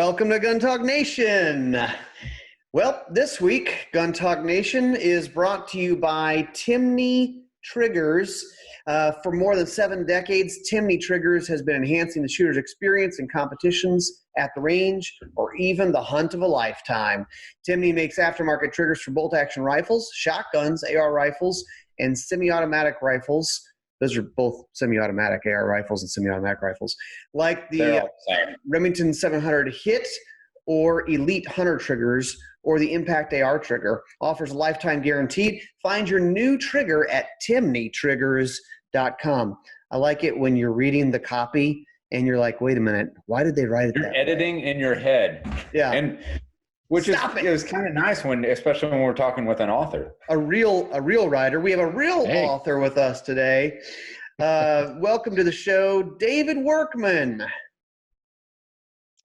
Welcome to Gun Talk Nation. Well, this week, Gun Talk Nation is brought to you by Timney Triggers. For more than 7 decades, Timney Triggers has been enhancing the shooter's experience in competitions at the range or even the hunt of a lifetime. Timney makes aftermarket triggers for bolt-action rifles, shotguns, AR rifles, and semi-automatic rifles. Those are both semi-automatic AR rifles and semi-automatic rifles, like the Remington 700 Hit or Elite Hunter triggers or the Impact AR trigger. Offers a lifetime guarantee. Find your new trigger at timneytriggers.com. I like it when you're reading the copy and you're like, wait a minute, why did they write it that way? You're editing in your head. Yeah. And which is kind of nice when, especially when we're talking with an author. A real writer. We have a real author with us today. Welcome to the show, David Workman.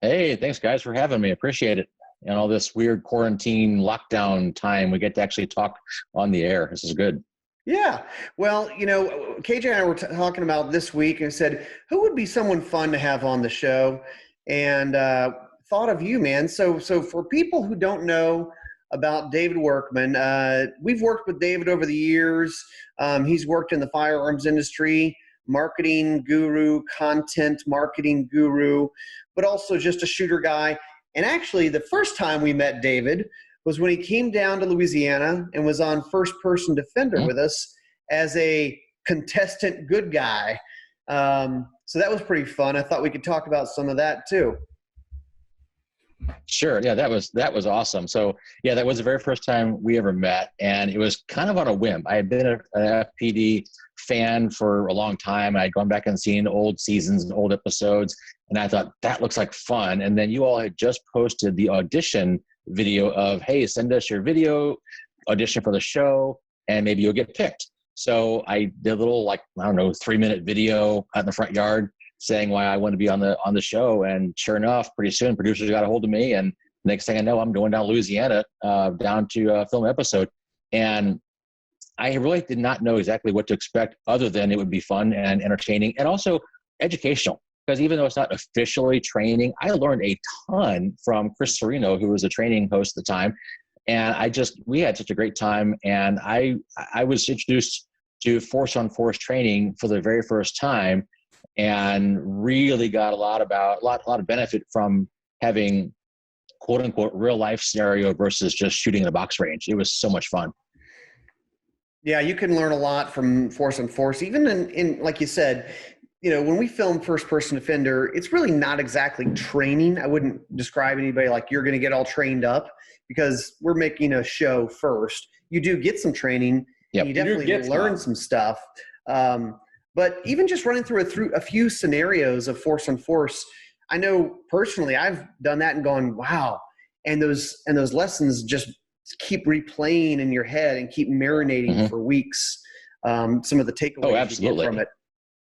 Hey, thanks guys for having me. Appreciate it. And all this weird quarantine lockdown time, we get to actually talk on the air. This is good. Yeah. Well, you know, KJ and I were talking about this week and said, who would be someone fun to have on the show? And thought of you, man. So for people who don't know about David Workman, we've worked with David over the years. He's worked in the firearms industry, marketing guru, content marketing guru, but also just a shooter guy. And actually, the first time we met David was when he came down to Louisiana and was on First Person Defender with us as a contestant good guy. So that was pretty fun. I thought we could talk about some of that too. Sure. Yeah, that was awesome. So yeah, that was the very first time we ever met, and it was kind of on a whim. I had been an FPD fan for a long time. I'd gone back and seen old seasons and old episodes, and I thought that looks like fun. And then you all had just posted the audition video of, hey, send us your video, audition for the show, and maybe you'll get picked. So I did a little, 3-minute video out in the front yard saying why I want to be on the show. And sure enough, pretty soon producers got a hold of me, and next thing I know, I'm going down to Louisiana, down to film an episode. And I really did not know exactly what to expect, other than it would be fun and entertaining and also educational. Because even though it's not officially training, I learned a ton from Chris Serino, who was a training host at the time. And we had such a great time. And I was introduced to force-on-force training for the very first time, and really got a lot of benefit from having quote unquote real life scenario versus just shooting in a box range. It was so much fun. Yeah, you can learn a lot from force on force, even in like you said, you know, when we film First Person Defender, it's really not exactly training. I wouldn't describe anybody like you're going to get all trained up, because we're making a show first. You do get some training. Yep. You definitely learn some stuff. But even just running through a few scenarios of force on force, I know personally I've done that and gone, wow. And those lessons just keep replaying in your head and keep marinating for weeks. Some of the takeaways you get from it.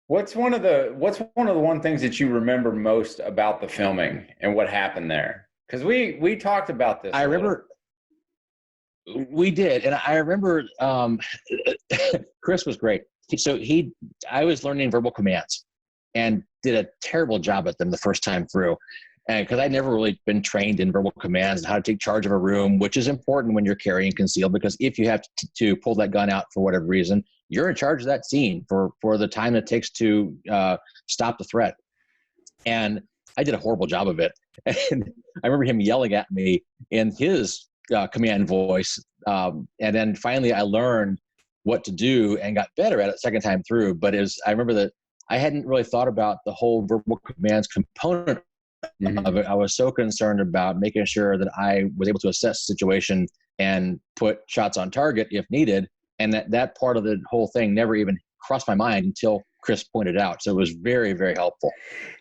What's one of the things that you remember most about the filming and what happened there? Because we talked about this. I remember we did, and I remember Chris was great. So I was learning verbal commands and did a terrible job at them the first time through. And because I'd never really been trained in verbal commands and how to take charge of a room, which is important when you're carrying concealed, because if you have to pull that gun out for whatever reason, you're in charge of that scene for the time it takes to stop the threat. And I did a horrible job of it. And I remember him yelling at me in his command voice. And then finally I learned what to do and got better at it second time through. But I remember that I hadn't really thought about the whole verbal commands component of it. I was so concerned about making sure that I was able to assess the situation and put shots on target if needed. And that part of the whole thing never even crossed my mind until Chris pointed out. So it was very, very helpful.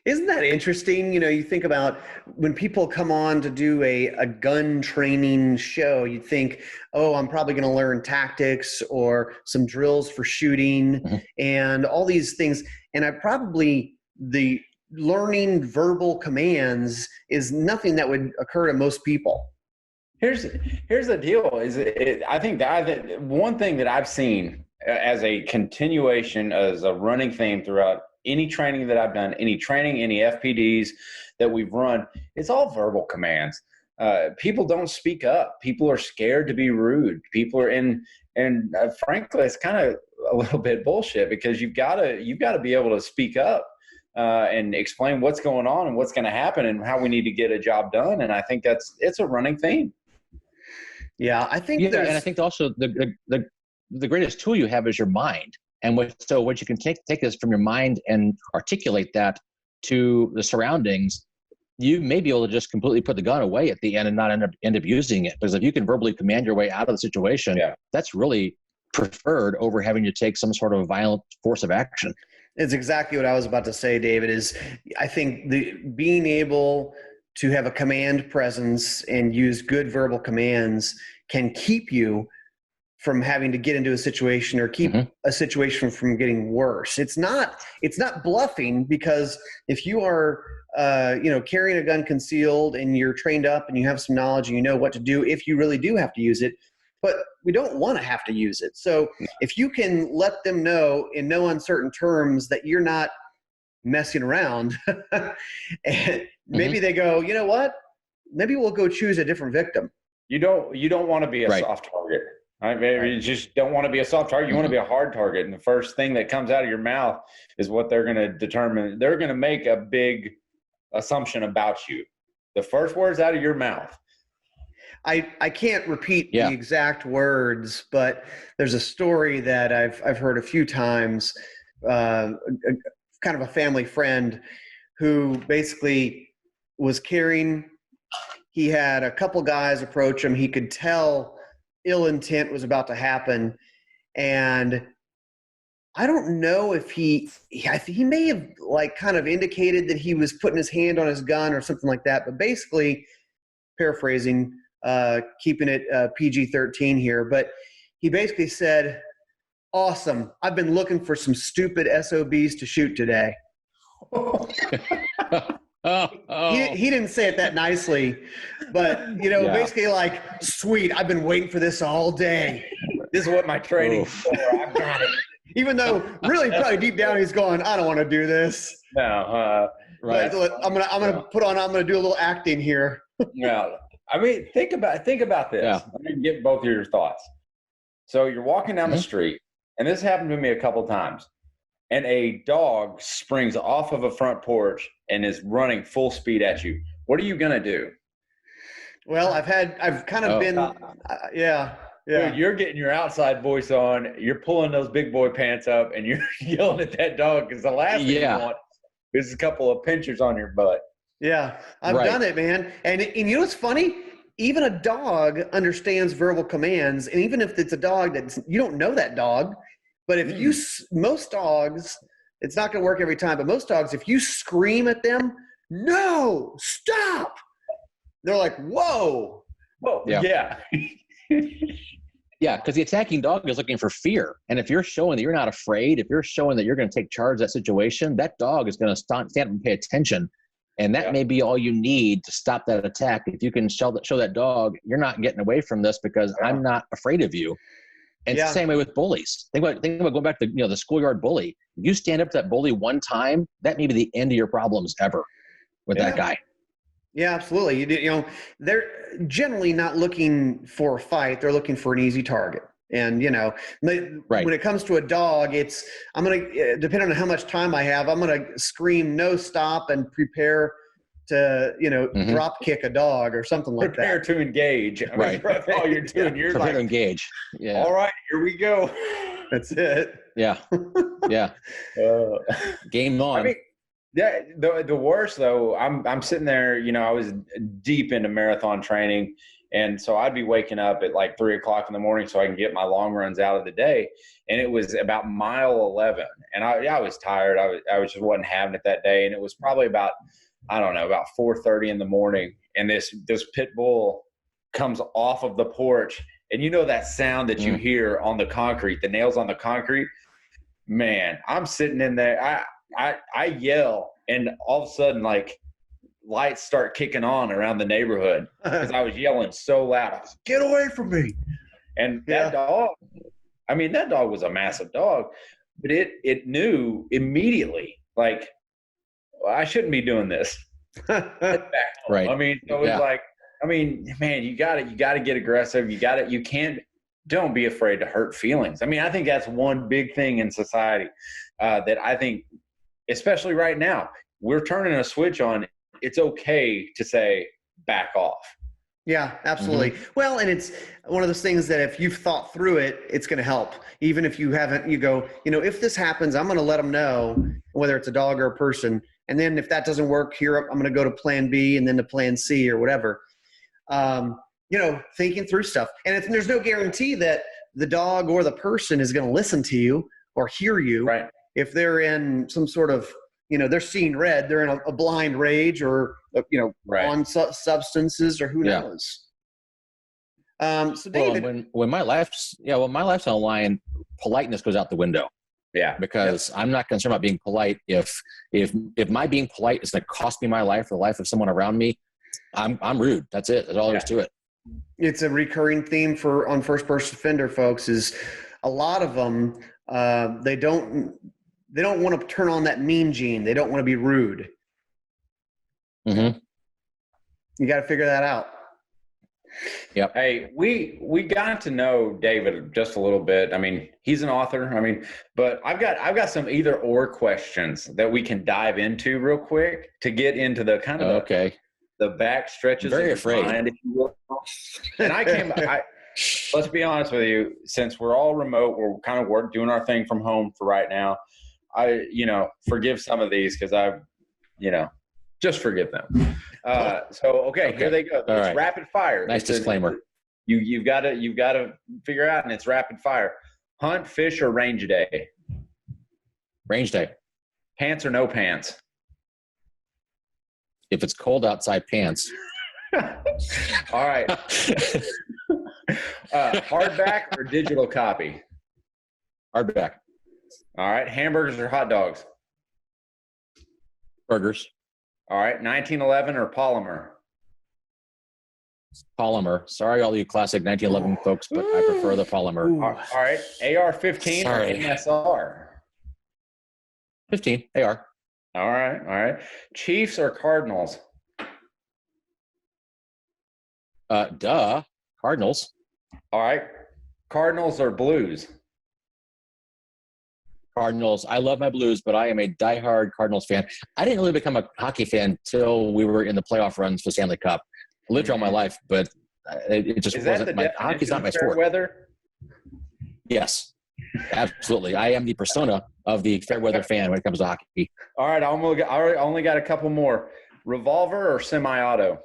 Isn't that interesting? You know, you think about when people come on to do a gun training show, you think, oh, I'm probably going to learn tactics or some drills for shooting and all these things. And the learning verbal commands is nothing that would occur to most people. Here's the deal. I think that one thing that I've seen as a continuation, as a running theme throughout any training that I've done, any training, any FPDs that we've run, it's all verbal commands. People don't speak up. People are scared to be rude. People are frankly, it's kind of a little bit bullshit, because you've got to be able to speak up and explain what's going on and what's going to happen and how we need to get a job done. And I think it's a running theme. Yeah, I think. Yeah, and I think also the greatest tool you have is your mind. And what you can take this from your mind and articulate that to the surroundings. You may be able to just completely put the gun away at the end and not end up using it. Because if you can verbally command your way out of the situation, that's really preferred over having to take some sort of violent force of action. It's exactly what I was about to say, David, is I think being able to have a command presence and use good verbal commands can keep you from having to get into a situation or keep a situation from getting worse. It's not bluffing, because if you are carrying a gun concealed and you're trained up and you have some knowledge and you know what to do if you really do have to use it, but we don't want to have to use it. So if you can let them know in no uncertain terms that you're not messing around, and maybe they go, you know what? Maybe we'll go choose a different victim. You don't want to be a soft target. Right? Maybe you just don't want to be a soft target. You want to be a hard target. And the first thing that comes out of your mouth is what they're going to determine. They're going to make a big assumption about you. The first words out of your mouth. I can't repeat the exact words, but there's a story that I've heard a few times, kind of a family friend who basically was carrying, he had a couple guys approach him. He could tell ill intent was about to happen. And I don't know if he may have like kind of indicated that he was putting his hand on his gun or something like that. But basically, paraphrasing, keeping it PG-13 here, but he basically said, "Awesome. I've been looking for some stupid SOBs to shoot today." He didn't say it that nicely, but basically like, "Sweet, I've been waiting for this all day. This is what my training's for. I've got it." Even though really probably deep down he's going, "I don't want to do this." No, right. I'm gonna do a little acting here. Yeah. I mean, think about this. Yeah. Let me get both of your thoughts. So you're walking down the street, and this happened to me a couple times, and a dog springs off of a front porch and is running full speed at you. What are you gonna do? Well, I've kind of been, yeah. Dude, you're getting your outside voice on. You're pulling those big boy pants up, and you're yelling at that dog, because the last thing you want is a couple of pinchers on your butt. Yeah, I've done it, man. And you know what's funny? Even a dog understands verbal commands, and even if it's a dog that you don't know that dog, but if most dogs, it's not going to work every time, but most dogs, if you scream at them, "No, stop!" they're like, "Whoa." Well, yeah. Yeah, because the attacking dog is looking for fear. And if you're showing that you're not afraid, if you're showing that you're going to take charge of that situation, that dog is going to stand up and pay attention. And that may be all you need to stop that attack. If you can show that dog, you're not getting away from this because I'm not afraid of you. And it's the same way with bullies. Think about going back to the schoolyard bully. If you stand up to that bully one time, that may be the end of your problems ever with that guy. Yeah, absolutely. They're generally not looking for a fight. They're looking for an easy target. And, when it comes to a dog, I'm going to, depending on how much time I have, I'm going to scream, "No, stop," and prepare to, drop kick a dog or something like that. Prepare to engage. That's all you're doing. You're prepare to engage. Yeah. All right, here we go. That's it. Yeah. Yeah. Game on. I mean, the worst though, I'm sitting there, I was deep into marathon training. And so I'd be waking up at like 3:00 in the morning so I can get my long runs out of the day. And it was about mile 11. And I was tired. I just wasn't having it that day. And it was probably about 4:30 in the morning. And this pit bull comes off of the porch. And that sound that you hear on the concrete, the nails on the concrete, man, I'm sitting in there. I yell, and all of a sudden, like, lights start kicking on around the neighborhood because I was yelling so loud. I was, "Get away from me!" And that dog was a massive dog, but it knew immediately. like, well, I shouldn't be doing this. Right. I mean, so it's like, I mean, man, you got to get aggressive. Don't be afraid to hurt feelings. I mean, I think that's one big thing in society that I think, especially right now, we're turning a switch on. It's okay to say back off. Yeah, absolutely. Mm-hmm. Well, and it's one of those things that if you've thought through it, it's going to help. Even if you haven't, you go, if this happens, I'm going to let them know, whether it's a dog or a person. And then if that doesn't work here, I'm going to go to plan B and then to plan C or whatever. Thinking through stuff. And there's no guarantee that the dog or the person is going to listen to you or hear you. Right. If they're in some sort of, they're seeing red, they're in a blind rage or, on substances or who knows. So David, when my life's on the line, politeness goes out the window. Yeah. Because I'm not concerned about being polite. If my being polite is going to cost me my life or the life of someone around me, I'm rude. That's it. That's all there is to it. It's a recurring theme on first person offender folks is a lot of them, they don't want to turn on that mean gene. They don't want to be rude. Mm-hmm. You got to figure that out. Yep. Hey, we got to know David just a little bit. I mean, he's an author. I mean, but I've got some either or questions that we can dive into real quick to get into the kind of the back stretches. Very afraid. Mind, if you will. And let's be honest with you, since we're all remote, we're kind of doing our thing from home for right now. Forgive some of these because just forgive them. Okay, here they go. It's rapid fire. Nice disclaimer. You've got to figure out, and it's rapid fire. Hunt, fish, or range day? Range day. Pants or no pants? If it's cold outside, pants. All right. Hardback or digital copy? Hardback. All right. Hamburgers or hot dogs? Burgers. All right. 1911 or Polymer? Polymer. Sorry, all you classic 1911 folks, but I prefer the Polymer. All right. AR-15 or MSR? 15. AR. All right. Chiefs or Cardinals? Cardinals. All right. Cardinals or Blues? Cardinals. I love my Blues, but I am a diehard Cardinals fan. I didn't really become a hockey fan till we were in the playoff runs for Stanley Cup. I lived all my life, but it just wasn't my hockey's not my sport. Weather? Yes, absolutely. I am the persona of the fair weather fan when it comes to hockey. All right, I only got a couple more. Revolver or semi-auto?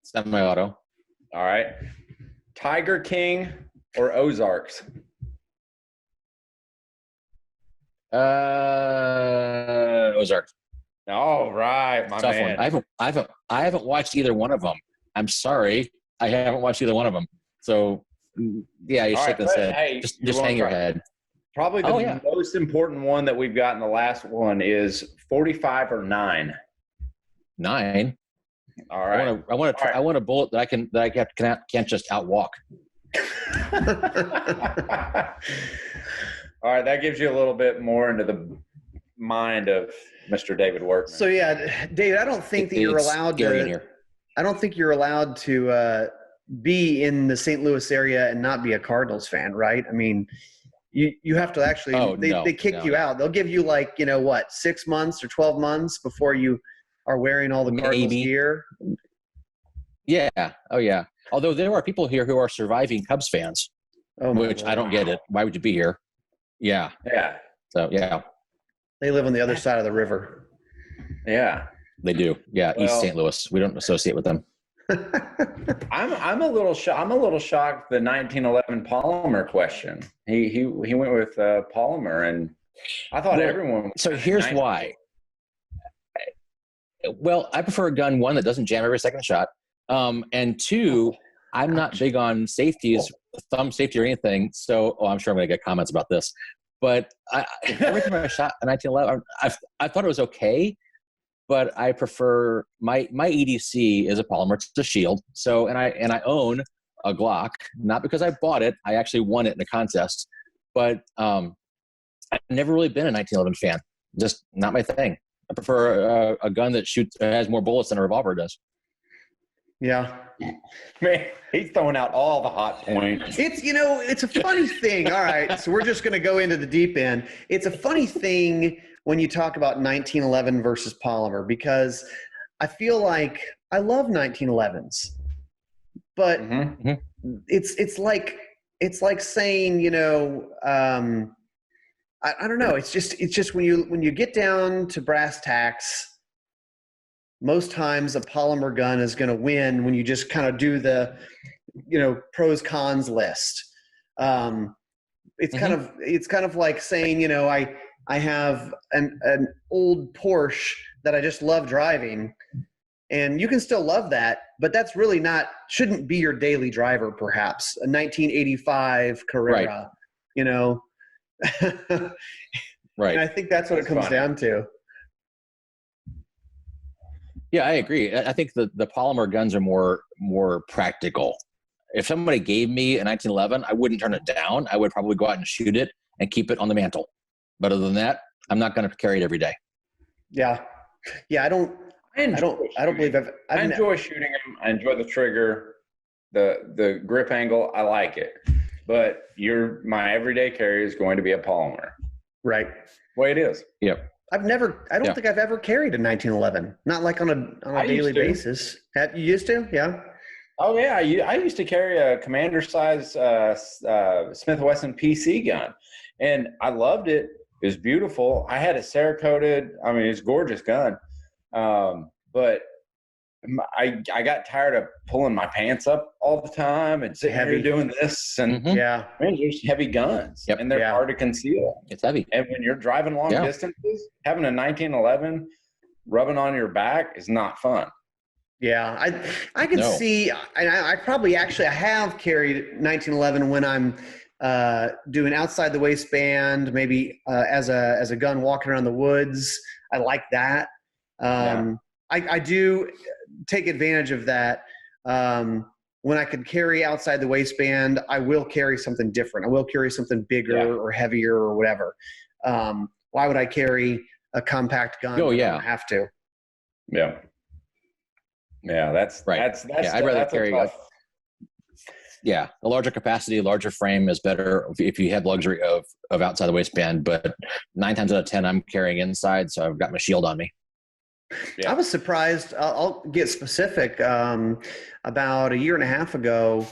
Semi-auto. All right. Tiger King or Ozarks? Ozarks. All right, my Tough man. one. I haven't watched either one of them. I'm sorry, I haven't watched either one of them. So yeah, you shake his head. Hey, just hang your head. Probably the most important one that we've got in the last one is 45 or 9. 9. All right. I want a bullet that I can't just outwalk. All right, that gives you a little bit more into the mind of Mr. David Workman. So yeah, David, I don't think that you're allowed to. I don't think you're allowed to be in the St. Louis area and not be a Cardinals fan, right? I mean, you have to actually. They kick you out. They'll give you 6 months or 12 months before you are wearing all the Cardinals gear. Yeah. Oh yeah. Although there are people here who are surviving Cubs fans, which I don't get it. Why would you be here? Yeah. Yeah. So yeah. They live on the other side of the river. Yeah. They do. Yeah. East St. Louis. We don't associate with them. I'm a little shocked. The 1911 Polymer question. He went with Polymer, and I thought everyone. So here's why. Well, I prefer a gun, one, that doesn't jam every second shot, and two, I'm not big on safeties, thumb safety or anything. So, I'm sure I'm going to get comments about this. But every time I shot a 1911, I thought it was okay, but I prefer my EDC is a Polymer. It's a Shield. So, and I own a Glock, not because I bought it. I actually won it in a contest, but I've never really been a 1911 fan. just not my thing. I prefer a gun that has more bullets than a revolver does. Yeah. Man, he's throwing out all the hot points. It's a funny thing. All right. So we're just going to go into the deep end. It's a funny thing when you talk about 1911 versus polymer, because I feel like I love 1911s, but it's like saying, I don't know. It's just when you get down to brass tacks, most times a polymer gun is going to win when you just kind of do the, pros cons list. It's kind of like saying, I have an old Porsche that I just love driving, and you can still love that, but that's really shouldn't be your daily driver. Perhaps a 1985 Carrera, Right. And I think that's what it comes down to. Yeah, I agree. I think the polymer guns are more practical. If somebody gave me a 1911, I wouldn't turn it down. I would probably go out and shoot it and keep it on the mantle. But other than that, I'm not going to carry it every day. Yeah. I don't believe I enjoy shooting them. I enjoy the trigger, the grip angle. I like it. But my everyday carry is going to be a polymer. Right. The way it is. Yep. I don't think I've ever carried a 1911. Not like on a daily basis. You used to? Yeah. Oh yeah. I used to carry a commander size Smith & Wesson PC gun, and I loved it. It was beautiful. I had it Cerakoted. I mean, it's a gorgeous gun. But I got tired of pulling my pants up all the time and sitting here doing this. And yeah, man, there's heavy guns, and they're hard to conceal. It's heavy. And when you're driving long distances, having a 1911 rubbing on your back is not fun. Yeah, I can see, and I probably actually have carried 1911 when I'm doing outside the waistband, maybe as a gun walking around the woods. I like that. I do take advantage of that. When I can carry outside the waistband, I will carry something different. I will carry something bigger or heavier or whatever. Why would I carry a compact gun? Oh, yeah. I don't have to. Yeah. Yeah, that's right. That's I'd rather carry a larger capacity, larger frame is better if you have luxury of outside the waistband. But 9 times out of 10, I'm carrying inside, so I've got my shield on me. Yeah. I was surprised. I'll get specific. About a year and a half ago,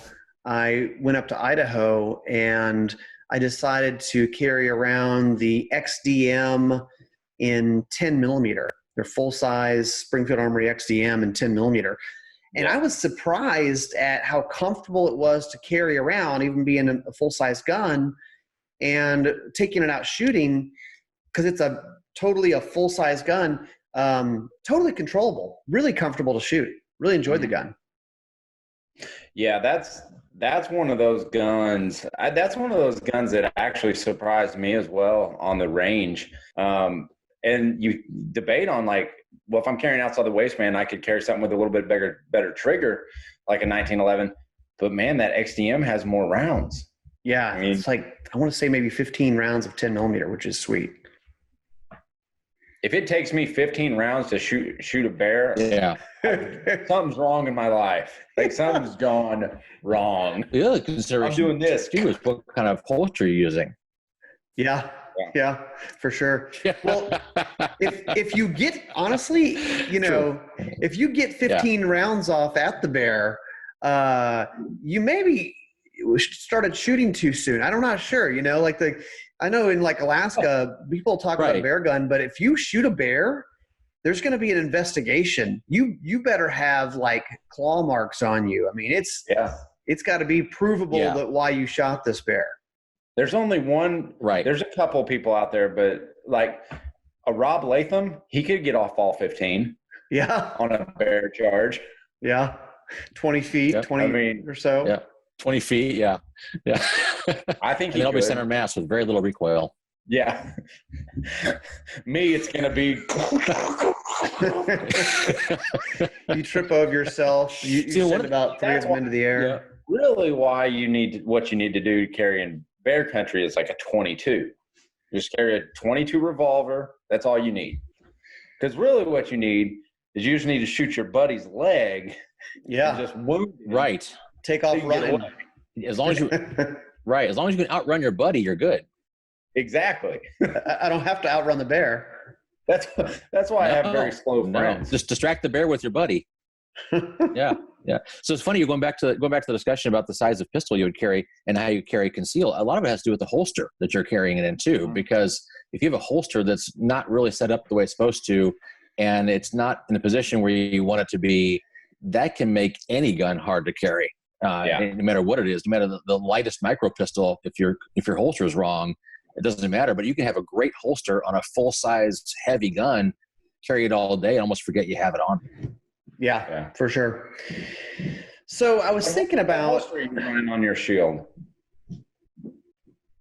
I went up to Idaho and I decided to carry around the XDM in 10 millimeter. They're full size Springfield Armory XDM in 10 millimeter. And I was surprised at how comfortable it was to carry around, even being a full size gun and taking it out shooting, because it's totally a full size gun. Totally controllable, really comfortable to shoot. Really enjoyed the gun. Yeah, that's one of those guns. That's one of those guns that actually surprised me as well on the range. And you debate on if I'm carrying outside the waistband, I could carry something with a little bit better trigger, like a 1911. But man, that XDM has more rounds. Yeah, I mean, it's I want to say maybe 15 rounds of 10 millimeter, which is sweet. If it takes me 15 rounds to shoot a bear, something's wrong in my life. Something's gone wrong. The other consideration I'm doing this too is what kind of holster you're using. Yeah, for sure. Well, if you get, honestly, if you get 15 rounds off at the bear, you maybe started shooting too soon. I'm not sure, I know in Alaska, people talk about a bear gun, but if you shoot a bear, there's going to be an investigation. You better have claw marks on you. I mean, it's got to be provable that why you shot this bear. There's only one, there's a couple people out there, but a Rob Latham, he could get off all 15 on a bear charge. 20 feet, 20 or so. 20 feet, I think he'll be center mass with very little recoil. Yeah. Me, it's going to be. You trip over yourself. You send about 3 of them into the air. Yeah. Really, what you need to do to carry in bear country is a 22. Just carry a 22 revolver That's all you need. Because really what you need is you just need to shoot your buddy's leg and just wound him. Right. Take off running. As long as you right. As long as you can outrun your buddy, you're good. Exactly. I don't have to outrun the bear. That's why I have very slow friends. Just distract the bear with your buddy. Yeah. So it's funny, you're going back to the discussion about the size of pistol you would carry and how you carry conceal. A lot of it has to do with the holster that you're carrying it in too, because if you have a holster that's not really set up the way it's supposed to, and it's not in a position where you want it to be, that can make any gun hard to carry. No matter what it is, no matter the lightest micro pistol, if your holster is wrong, it doesn't matter. But you can have a great holster on a full size heavy gun, carry it all day, and almost forget you have it on. Yeah, for sure. So I was thinking about. What holster are you running on your shield?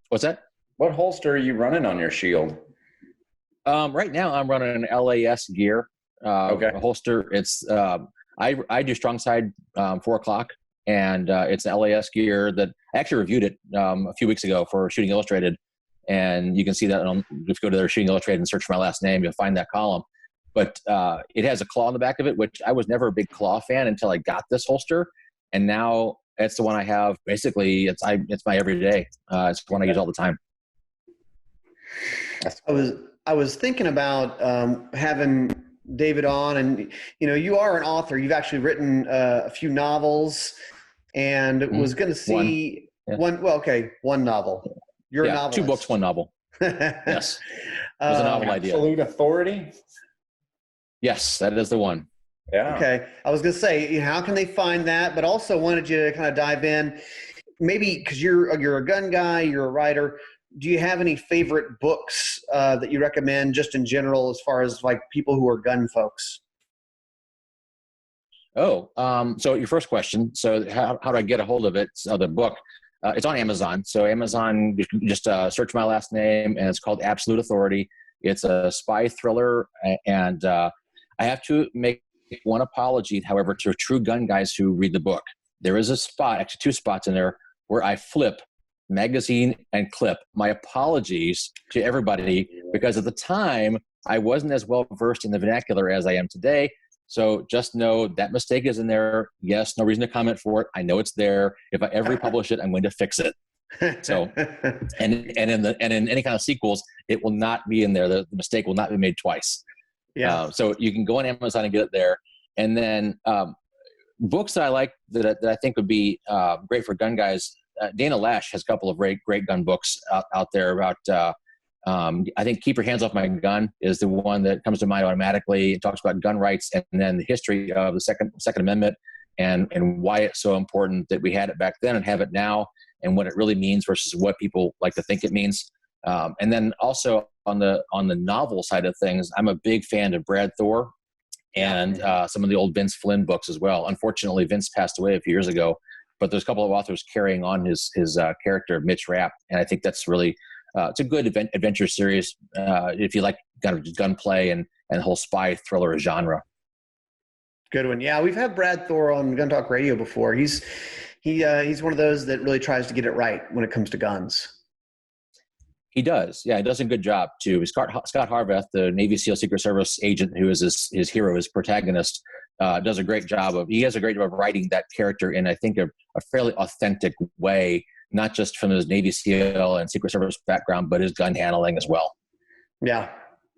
What's that? What holster are you running on your shield? Right now I'm running an LAS gear a holster. It's I do strong side 4 o'clock, and it's an LAS gear that I actually reviewed it a few weeks ago for Shooting Illustrated, and you can see that if you go to their Shooting Illustrated and search for my last name, you'll find that column. But it has a claw on the back of it, which I was never a big claw fan until I got this holster, and now it's the one I have. Basically, it's my everyday. It's the one I use all the time. I was thinking about having David on, and you are an author. You've actually written a few novels, and was going to see one novel. You're a novelist. 2 books, 1 novel. Yes, it was a novel idea. Absolute Authority. Yes, that is the one. Yeah. Okay. I was going to say, how can they find that? But also wanted you to kind of dive in, maybe because you're a gun guy, you're a writer. Do you have any favorite books that you recommend just in general, as far as like people who are gun folks? So your first question. So how do I get a hold of it? The book, it's on Amazon. So Amazon, just search my last name, and it's called Absolute Authority. It's a spy thriller, and I have to make one apology, however, to true gun guys who read the book. There is a spot, actually 2 spots in there, where I flip magazine and clip. My apologies to everybody, because at the time I wasn't as well versed in the vernacular as I am today. So just know that mistake is in there. Yes, no reason to comment for it. I know it's there. If I ever publish it, I'm going to fix it. So, and in any kind of sequels, it will not be in there. The mistake will not be made twice. Yeah. So you can go on Amazon and get it there. And then books that I like that I think would be great for gun guys. Dana Lash has a couple of great gun books out there about. I think Keep Your Hands Off My Gun is the one that comes to mind automatically. It talks about gun rights and then the history of the Second Amendment and why it's so important that we had it back then and have it now, and what it really means versus what people like to think it means. And then also on the novel side of things, I'm a big fan of Brad Thor and some of the old Vince Flynn books as well. Unfortunately, Vince passed away a few years ago, but there's a couple of authors carrying on his character of Mitch Rapp, and I think that's really it's a good adventure series if you like kind of gunplay and the whole spy thriller genre. Good one. Yeah, we've had Brad Thor on Gun Talk Radio before. He's one of those that really tries to get it right when it comes to guns. He does. Yeah, he does a good job too. Scott Harvath, the Navy SEAL Secret Service agent who is his hero, his protagonist, does a great job of writing that character in, I think, a fairly authentic way, not just from his Navy SEAL and Secret Service background, but his gun handling as well. Yeah.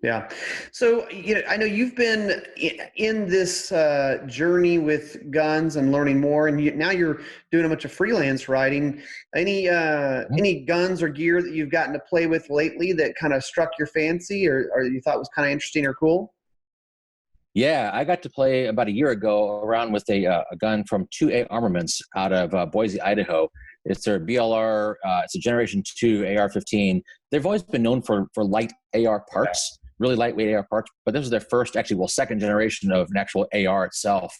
Yeah. So, I know you've been in this journey with guns and learning more, and now you're doing a bunch of freelance writing. Any guns or gear that you've gotten to play with lately that kind of struck your fancy or you thought was kind of interesting or cool? Yeah, I got to play about a year ago around with a gun from 2A Armaments out of Boise, Idaho. It's their BLR. It's a Generation 2 AR-15. They've always been known for light AR parts. Really lightweight AR parts, but this was their first, second generation of an actual AR itself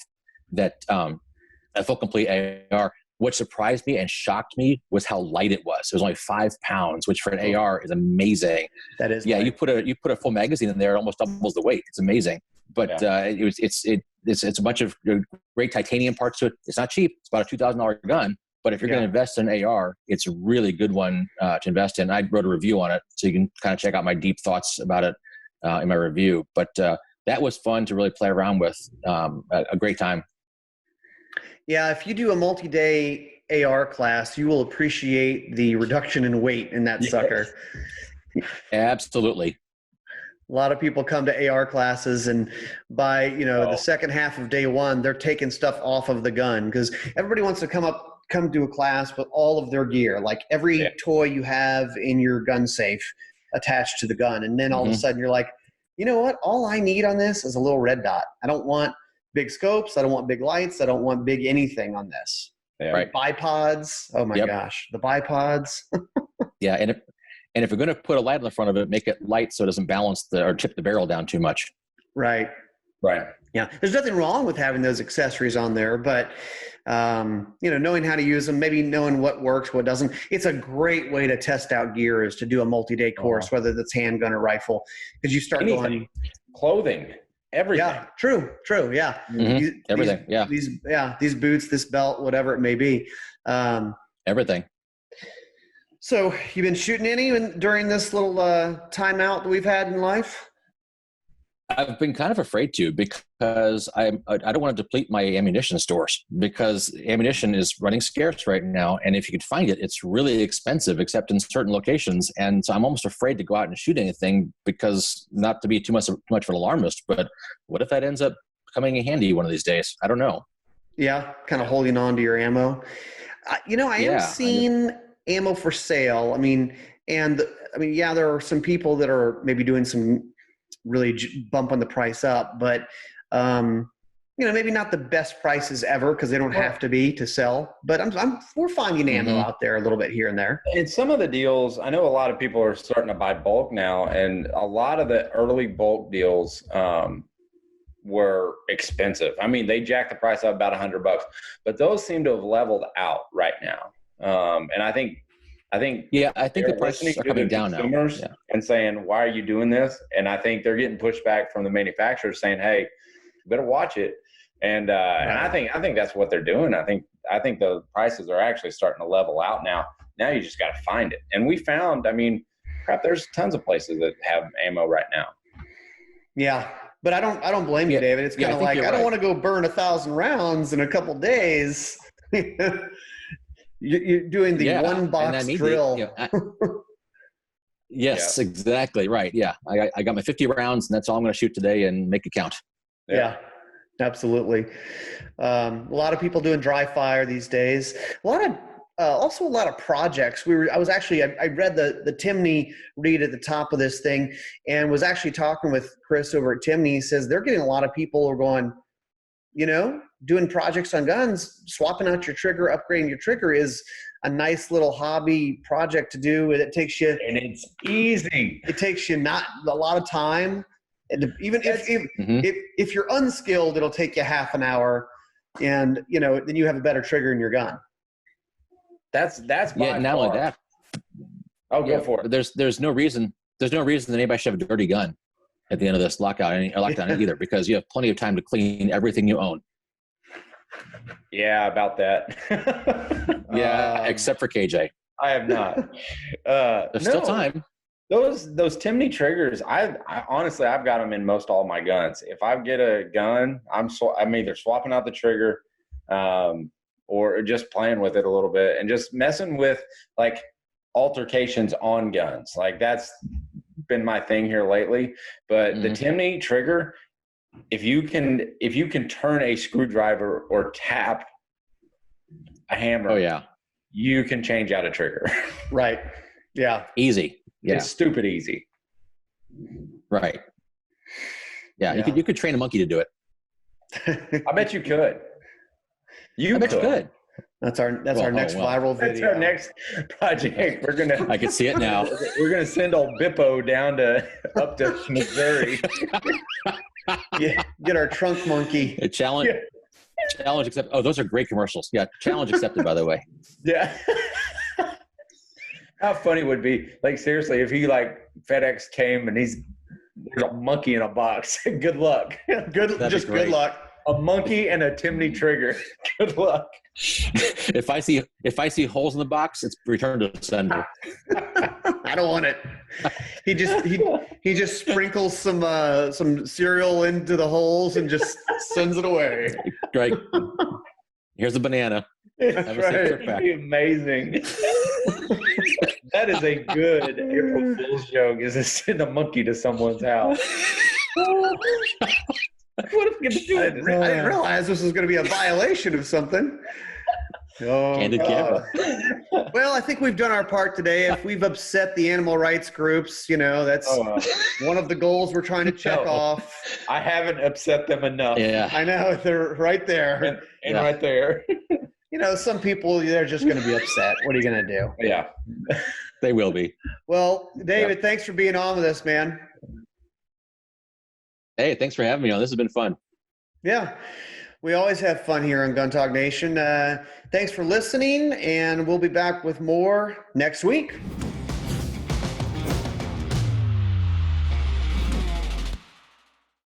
that a full complete AR. What surprised me and shocked me was how light it was. It was only 5 pounds, which for an AR is amazing. That is. Yeah, light. You put a full magazine in there, it almost doubles the weight. It's amazing. But it's a bunch of great titanium parts to it. It's not cheap. It's about a $2,000 gun. But if you're going to invest in an AR, it's a really good one to invest in. I wrote a review on it, so you can kind of check out my deep thoughts about it. in my review. But that was fun to really play around with. A great time. Yeah, if you do a multi-day AR class, you will appreciate the reduction in weight in that sucker. Absolutely. A lot of people come to AR classes, and by the second half of day one, they're taking stuff off of the gun, because everybody wants to come to a class with all of their gear, like every toy you have in your gun safe attached to the gun. And then all of a sudden you're like, you know what? All I need on this is a little red dot. I don't want big scopes. I don't want big lights. I don't want big anything on this. Yeah. Right. Bipods. Oh my gosh. The bipods. Yeah. And if you're going to put a light on the front of it, make it light so it doesn't balance or tip the barrel down too much. Right. Right. Yeah. There's nothing wrong with having those accessories on there, but knowing how to use them, maybe knowing what works, what doesn't. It's a great way to test out gear, is to do a multi-day course, whether that's handgun or rifle, because you start going clothing, everything. Yeah, true. Yeah. Everything. These boots, this belt, whatever it may be. Everything. So you've been shooting any during this little timeout that we've had in life? I've been kind of afraid to, because I don't want to deplete my ammunition stores, because ammunition is running scarce right now. And if you could find it, it's really expensive, except in certain locations. And so I'm almost afraid to go out and shoot anything, because, not to be too much of an alarmist, but what if that ends up coming in handy one of these days? I don't know. Yeah. Kind of holding on to your ammo. I am seeing ammo for sale. There are some people that are maybe doing some really bumping the price up, but maybe not the best prices ever, because they don't have to be to sell. But we're finding ammo out there a little bit here and there. And some of the deals, I know a lot of people are starting to buy bulk now, and a lot of the early bulk deals were expensive. I mean, they jacked the price up about $100, but those seem to have leveled out right now. And I think the prices are coming down now. And saying, why are you doing this? And I think they're getting pushback from the manufacturers saying, hey, you better watch it. And I think that's what they're doing. I think the prices are actually starting to level out now. Now you just got to find it. And we found, there's tons of places that have ammo right now. Yeah. But I don't blame you, David. It's kind of like, I don't want to go burn 1,000 rounds in a couple days. You're doing the one box drill. Yes, exactly. Right. Yeah. I got my 50 rounds, and that's all I'm going to shoot today and make it count. Yeah, absolutely. A lot of people doing dry fire these days. Also a lot of projects. I read the Timney read at the top of this thing, and was actually talking with Chris over at Timney. He says they're getting a lot of people who are going, doing projects on guns, swapping out your trigger, upgrading your trigger is a nice little hobby project to do. And it's easy. It takes you not a lot of time. And even if you're unskilled, it'll take you half an hour, and then you have a better trigger in your gun. That's not only that. Oh, go for it. There's no reason that anybody should have a dirty gun at the end of this lockdown either, because you have plenty of time to clean everything you own. Yeah, about that. Except for KJ. I have not. There's still time. Those Timney triggers, I honestly, I've got them in most all my guns. If I get a gun, I'm either swapping out the trigger, or just playing with it a little bit, and just messing with like altercations on guns. Like that's been my thing here lately. But the Timney trigger, if you can turn a screwdriver or tap a hammer, you can change out a trigger. Right. Yeah. Easy. Yeah. It's stupid easy. Right. Yeah. You could train a monkey to do it. I bet you could. I bet you could. That's our next viral video. That's our next project. I can see it now. We're gonna send old Bippo up to Missouri. Get our trunk monkey. A challenge. Yeah. Challenge accepted. Oh, those are great commercials. Yeah, challenge accepted. By the way. Yeah. How funny would it be? Like seriously, if he FedEx came and there's a monkey in a box. Good luck. Good luck. A monkey and a Timney trigger. Good luck. If I see holes in the box, it's return to sender. I don't want it. He just sprinkles some cereal into the holes and just sends it away. Right. Here's a banana. That's Have a safe trip right. back. Amazing. That is a good April Fool's joke, is to send a monkey to someone's house. What if we get to do I it? didn't realize this was going to be a violation of something. Oh, Candid camera. well, I think we've done our part today. If we've upset the animal rights groups, that's one of the goals we're trying to check off. I haven't upset them enough. Yeah. I know, they're right there. And right there. Some people, they're just going to be upset. What are you going to do? Yeah. They will be. Well, David, thanks for being on with us, man. Hey, thanks for having me on. This has been fun. Yeah. We always have fun here on Gun Talk Nation. Thanks for listening, and we'll be back with more next week.